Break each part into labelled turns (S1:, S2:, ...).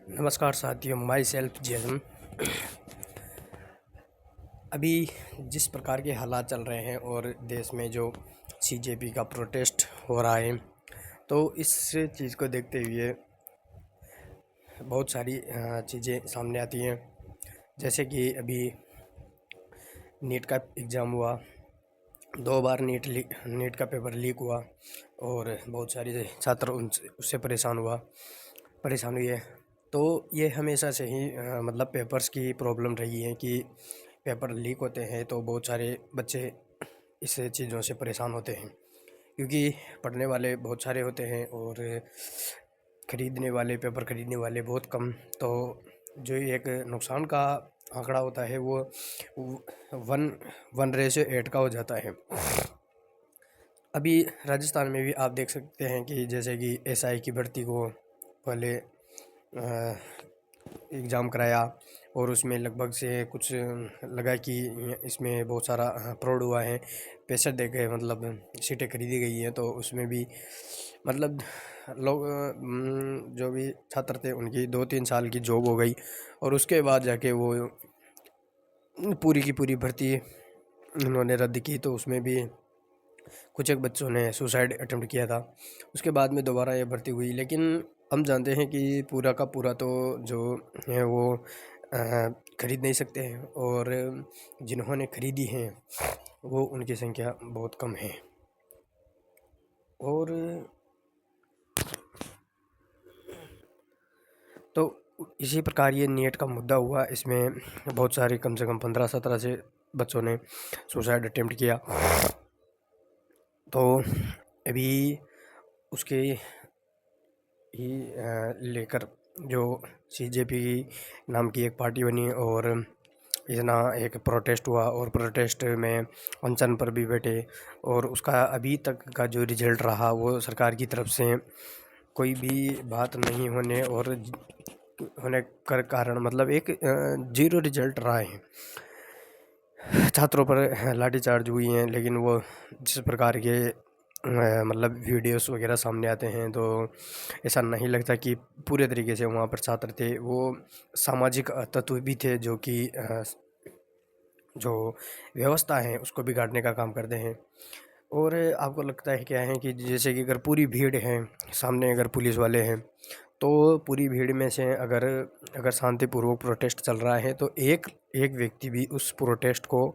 S1: नमस्कार साथियों, my self जैसम। अभी जिस प्रकार के हालात चल रहे हैं और देश में जो सीजेपी का प्रोटेस्ट हो रहा है, तो इस चीज़ को देखते हुए बहुत सारी चीज़ें सामने आती हैं। जैसे कि अभी नीट का एग्ज़ाम हुआ, 2 बार नीट का पेपर लीक हुआ और बहुत सारे छात्र उससे परेशान हुए। तो ये हमेशा से ही मतलब पेपर्स की प्रॉब्लम रही है कि पेपर लीक होते हैं तो बहुत सारे बच्चे इस चीज़ों से परेशान होते हैं, क्योंकि पढ़ने वाले बहुत सारे होते हैं और पेपर ख़रीदने वाले बहुत कम। तो जो एक नुकसान का आंकड़ा होता है वो 1:8 का हो जाता है। अभी राजस्थान में भी आप देख सकते हैं कि जैसे कि एसआई की भर्ती को पहले एग्ज़ाम कराया और उसमें लगभग से कुछ लगा कि इसमें बहुत सारा फ्रॉड हुआ है, पैसे दे के मतलब सीटें खरीदी गई हैं। तो उसमें भी मतलब लोग जो भी छात्र थे उनकी 2-3 साल की जॉब हो गई और उसके बाद जाके वो पूरी की पूरी भर्ती उन्होंने रद्द की। तो उसमें भी कुछ एक बच्चों ने सुसाइड अटेम्प्ट किया था। उसके बाद में दोबारा ये भर्ती हुई, लेकिन हम जानते हैं कि पूरा का पूरा तो जो है वो खरीद नहीं सकते हैं और जिन्होंने खरीदी हैं वो उनकी संख्या बहुत कम है। और तो इसी प्रकार ये नीट का मुद्दा हुआ, इसमें बहुत सारे कम से कम 15-17 से बच्चों ने सुसाइड अटेम्प्ट किया। तो अभी उसके ही लेकर जो सीजेपी नाम की एक पार्टी बनी और इतना एक प्रोटेस्ट हुआ और प्रोटेस्ट में अनशन पर भी बैठे और उसका अभी तक का जो रिजल्ट रहा वो सरकार की तरफ से कोई भी बात नहीं होने कर कारण मतलब एक जीरो रिजल्ट रहा है। छात्रों पर लाठीचार्ज हुई हैं, लेकिन वो जिस प्रकार के मतलब वीडियोस वगैरह सामने आते हैं तो ऐसा नहीं लगता कि पूरे तरीके से वहाँ पर छात्र थे। वो सामाजिक तत्व भी थे जो कि जो व्यवस्था है उसको बिगाड़ने का काम करते हैं। और आपको लगता है क्या है कि जैसे कि अगर पूरी भीड़ है, सामने अगर पुलिस वाले हैं, तो पूरी भीड़ में से अगर शांतिपूर्वक प्रोटेस्ट चल रहा है तो एक व्यक्ति भी उस प्रोटेस्ट को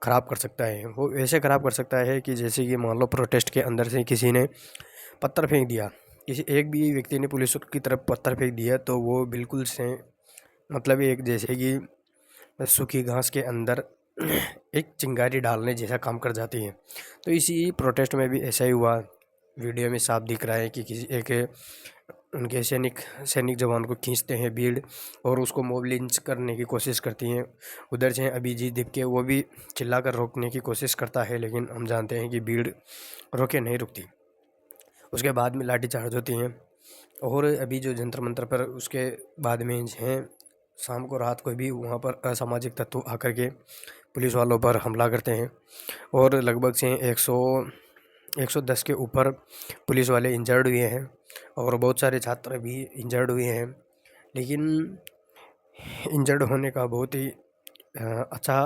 S1: ख़राब कर सकता है। वो ऐसे ख़राब कर सकता है कि जैसे कि मान लो प्रोटेस्ट के अंदर से किसी ने पत्थर फेंक दिया, किसी एक भी व्यक्ति ने पुलिस की तरफ पत्थर फेंक दिया तो वो बिल्कुल से मतलब एक जैसे कि सूखी घास के अंदर एक चिंगारी डालने जैसा काम कर जाती है। तो इसी प्रोटेस्ट में भी ऐसा ही हुआ। वीडियो में साफ दिख रहा है कि किसी एक उनके सैनिक जवान को खींचते हैं भीड़ और उसको मॉब लिंच करने की कोशिश करती हैं। उधर से अभिजीत दीपके वो भी चिल्लाकर रोकने की कोशिश करता है, लेकिन हम जानते हैं कि भीड़ रोके नहीं रुकती। उसके बाद में लाठीचार्ज होती हैं और अभी जो जंतर मंतर पर उसके बाद में हैं, शाम को रात को भी वहाँ पर असामाजिक तत्व आकर के पुलिस वालों पर हमला करते हैं और लगभग से 110 के ऊपर पुलिस वाले इंजर्ड हुए हैं और बहुत सारे छात्र भी इंजर्ड हुए हैं। लेकिन इंजर्ड होने का बहुत ही अच्छा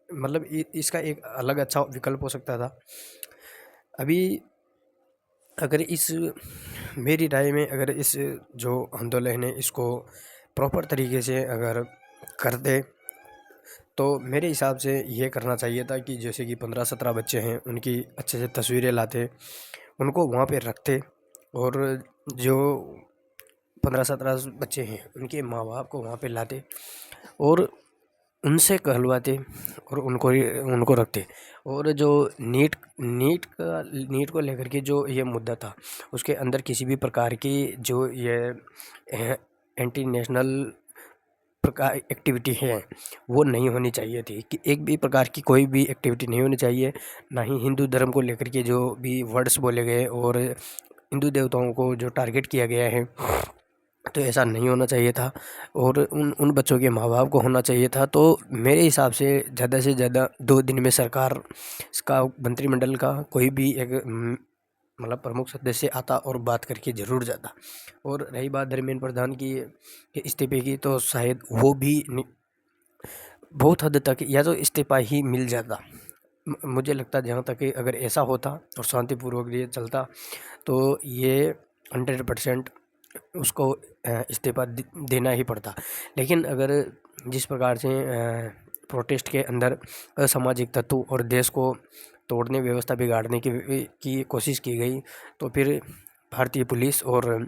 S1: मतलब इसका एक अलग अच्छा विकल्प हो सकता था। अभी अगर मेरी राय में अगर इस जो आंदोलन है इसको प्रॉपर तरीके से अगर करते तो मेरे हिसाब से ये करना चाहिए था कि जैसे कि 15-17 बच्चे हैं उनकी अच्छे से तस्वीरें लाते, उनको वहाँ पे रखते और जो 15-17 बच्चे हैं उनके माँ बाप को वहाँ पे लाते और उनसे कहलवाते और उनको रखते। और जो नीट को लेकर के जो ये मुद्दा था उसके अंदर किसी भी प्रकार की जो ये एंटी नेशनल प्रकार एक्टिविटी है वो नहीं होनी चाहिए थी, कि एक भी प्रकार की कोई भी एक्टिविटी नहीं होनी चाहिए। ना ही हिंदू धर्म को लेकर के जो भी वर्ड्स बोले गए और हिंदू देवताओं को जो टारगेट किया गया है तो ऐसा नहीं होना चाहिए था और उन बच्चों के माँ बाप को होना चाहिए था। तो मेरे हिसाब से ज़्यादा 2 दिन में सरकार इसका मंत्रिमंडल का कोई भी एक मतलब प्रमुख सदस्य आता और बात करके ज़रूर जाता। और रही बात धर्मेंद्र प्रधान की इस्तीफे की, तो शायद वो भी बहुत हद तक या तो इस्तीफा ही मिल जाता। मुझे लगता है जहाँ तक कि अगर ऐसा होता और शांतिपूर्वक ये चलता तो ये 100% उसको इस्तीफा देना ही पड़ता। लेकिन अगर जिस प्रकार से प्रोटेस्ट के अंदर असामाजिक तत्व और देश को तोड़ने, व्यवस्था बिगाड़ने की कोशिश की गई, तो फिर भारतीय पुलिस और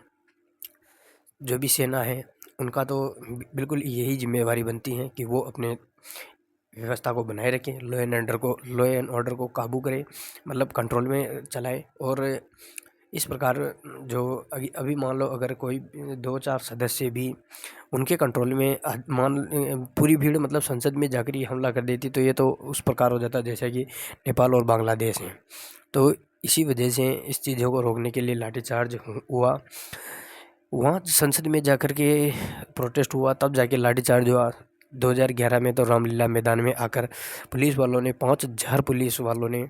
S1: जो भी सेना है उनका तो बिल्कुल यही जिम्मेवारी बनती है कि वो अपने व्यवस्था को बनाए रखें, लॉ एंड ऑर्डर को काबू करें, मतलब कंट्रोल में चलाएं। और इस प्रकार जो अभी मान लो अगर कोई 2-4 सदस्य भी उनके कंट्रोल में पूरी भीड़ मतलब संसद में जाकर ही हमला कर देती, तो ये तो उस प्रकार हो जाता जैसे कि नेपाल और बांग्लादेश हैं। तो इसी वजह से इस चीज़ों को रोकने के लिए लाठीचार्ज हुआ। वहाँ संसद में जाकर के प्रोटेस्ट हुआ, तब जाके लाठीचार्ज हुआ। 2011 में तो रामलीला मैदान में आकर पुलिस वालों ने 5000 पुलिस वालों ने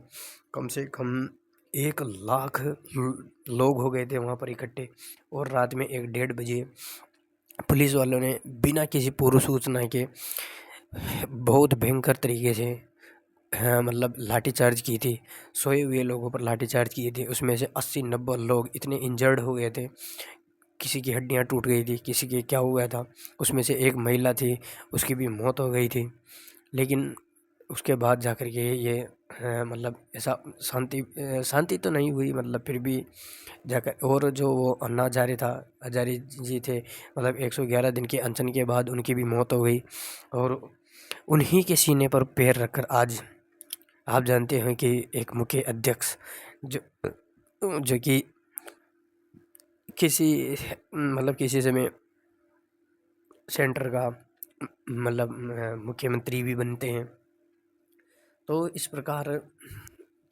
S1: कम से कम 1 लाख लोग हो गए थे वहाँ पर इकट्ठे। और रात में 1-1:30 बजे पुलिस वालों ने बिना किसी पूर्व सूचना के बहुत भयंकर तरीके से मतलब लाठीचार्ज की थी। सोए हुए लोगों पर लाठीचार्ज किए थे। उसमें से 80-90 लोग इतने इंजर्ड हो गए थे, किसी की हड्डियां टूट गई थी, किसी के क्या हुआ था। उसमें से एक महिला थी, उसकी भी मौत हो गई थी। लेकिन उसके बाद जाकर के ये मतलब ऐसा शांति तो नहीं हुई, मतलब फिर भी जाकर। और जो वो अन्ना हजारे जी थे, मतलब 111 दिन के अनशन के बाद उनकी भी मौत हो गई। और उन्हीं के सीने पर पैर रखकर आज आप जानते हैं कि एक मुख्य अध्यक्ष जो जो कि किसी समय सेंटर का मतलब मुख्यमंत्री भी बनते हैं। तो इस प्रकार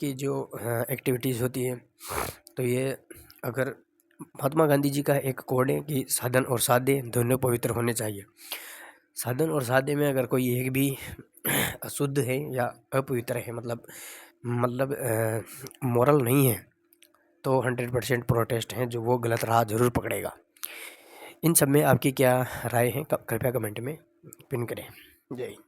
S1: की जो एक्टिविटीज़ होती है, तो ये अगर महात्मा गांधी जी का एक कोड है कि साधन और साध्य दोनों पवित्र होने चाहिए। साधन और साध्य में अगर कोई एक भी अशुद्ध है या अपवित्र है, मतलब मोरल नहीं है, तो 100% प्रोटेस्ट हैं जो वो गलत राह जरूर पकड़ेगा। इन सब में आपकी क्या राय है, कृपया कमेंट में पिन करें। जय हिंद।